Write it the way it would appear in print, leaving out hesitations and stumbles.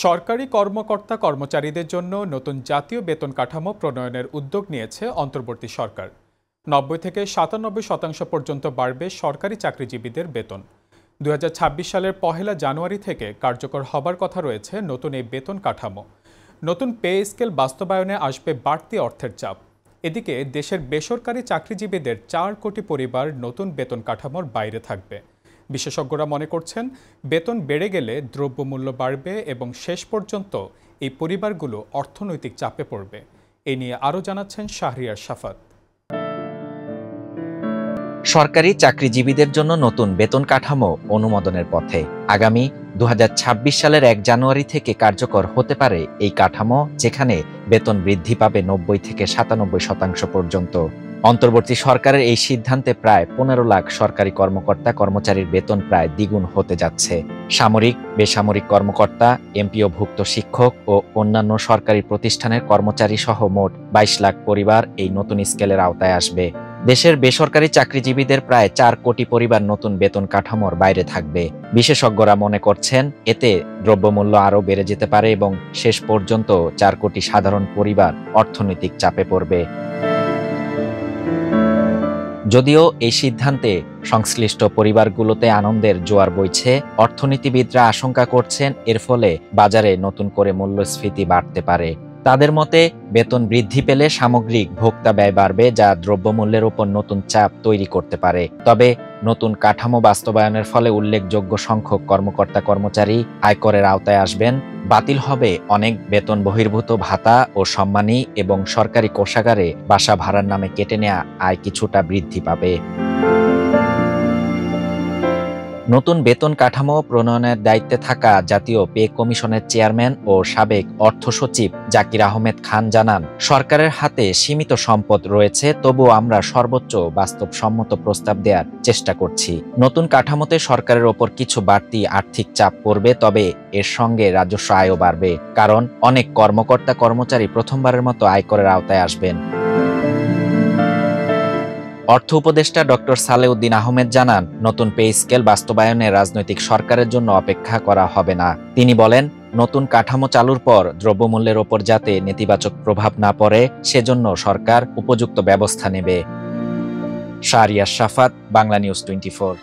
সরকারি কর্মকর্তা কর্মচারীদের জন্য নতুন জাতীয় বেতন কাঠামো প্রণয়নের উদ্যোগ নিয়েছে অন্তর্বর্তী সরকার। ৯০ থেকে ৯৭% পর্যন্ত বাড়বে সরকারি চাকরিজীবীদের বেতন। ২০২৬ সালের ১ জানুয়ারি থেকে কার্যকর হবার কথা রয়েছে নতুন এই বেতন কাঠামো। নতুন পে স্কেল বাস্তবায়নে আসবে বাড়তি অর্থের চাপ। এদিকে দেশের বেসরকারি চাকরিজীবীদের ৪ কোটি পরিবার নতুন বেতন কাঠামোর বাইরে থাকবে। বিশেষজ্ঞরা মনে করছেন, বেতন বেড়ে গেলে দ্রব্যমূল্য বাড়বে এবং শেষ পর্যন্ত এই পরিবারগুলো অর্থনৈতিক চাপে পড়বে। এ নিয়ে আরও জানাচ্ছেন শাহরিয়ার শাফাত। সরকারি চাকরিজীবীদের জন্য নতুন বেতন কাঠামো অনুমোদনের পথে। আগামী ২০২৬ সালের ১ জানুয়ারি থেকে কার্যকর হতে পারে এই কাঠামো, যেখানে বেতন বৃদ্ধি পাবে ৯০ থেকে ৯৭% পর্যন্ত। অন্তর্বর্তী সরকারের এই সিদ্ধান্তে প্রায় ১৫ লাখ সরকারি কর্মকর্তা কর্মচারীর বেতন প্রায় দ্বিগুণ হতে যাচ্ছে। সামরিক, বেসামরিক কর্মকর্তা, এমপিওভুক্ত শিক্ষক ও অন্যান্য সরকারি প্রতিষ্ঠানের কর্মচারী সহ মোট ২২ লাখ পরিবার এই নতুন স্কেলের আওতায় আসবে। দেশের বেসরকারি চাকরিজীবীদের প্রায় ৪ কোটি পরিবার নতুন বেতন কাঠামোর বাইরে থাকবে। বিশেষজ্ঞরা মনে করছেন, এতে দ্রব্যমূল্য আরও বেড়ে যেতে পারে এবং শেষ পর্যন্ত ৪ কোটি সাধারণ পরিবার অর্থনৈতিক চাপে পড়বে। যদিও এই সিদ্ধান্তে সংশ্লিষ্ট পরিবারগুলোতে আনন্দের জোয়ার বইছে, অর্থনীতিবিদরা আশঙ্কা করছেন এর ফলে বাজারে নতুন করে মূল্যস্ফীতি বাড়তে পারে। তাদের মতে, বেতন বৃদ্ধি পেলে সামগ্রিক ভোক্তা ব্যয় বাড়বে, যা দ্রব্যমূল্যের উপর নতুন চাপ তৈরি করতে পারে। তবে নতুন কাঠামো বাস্তবায়নের ফলে উল্লেখযোগ্য সংখ্যক কর্মকর্তা কর্মচারী আয়করের আওতায় আসবেন। বাতিল হবে অনেক বেতন বহির্ভূত ভাতা ও সম্মানী, এবং সরকারি কোষাগারে বাসা ভাড়ার নামে কেটে নেওয়া আয় কিছুটা বৃদ্ধি পাবে। নতুন বেতন কাঠামো প্রণয়নের দায়িত্বে থাকা জাতীয় পে কমিশনের চেয়ারম্যান ও সাবেক অর্থ সচিব জাকির আহমেদ খান জানান, সরকারের হাতে সীমিত সম্পদ রয়েছে, তবুও আমরা সর্বোচ্চ বাস্তবসম্মত প্রস্তাব দেওয়ার চেষ্টা করছি। নতুন কাঠামোতে সরকারের ওপর কিছু বাড়তি আর্থিক চাপ পড়বে, তবে এর সঙ্গে রাজস্ব আয়ও বাড়বে, কারণ অনেক কর্মকর্তা কর্মচারী প্রথমবারের মতো আয়করের আওতায় আসবেন। অর্থ উপদেষ্টা ডক্টর সালেউদ্দিন আহমেদ জানান, নতুন পে স্কেল বাস্তবায়নে রাজনৈতিক সরকারের জন্য অপেক্ষা করা হবে না। তিনি বলেন, নতুন কাঠামো চালুর পর দ্রব্যমূল্যের ওপর যাতে নেতিবাচক প্রভাব না পড়ে, সেজন্য সরকার উপযুক্ত ব্যবস্থা নেবে। শাহরিয়ার শাফাত, বাংলা নিউজ 24।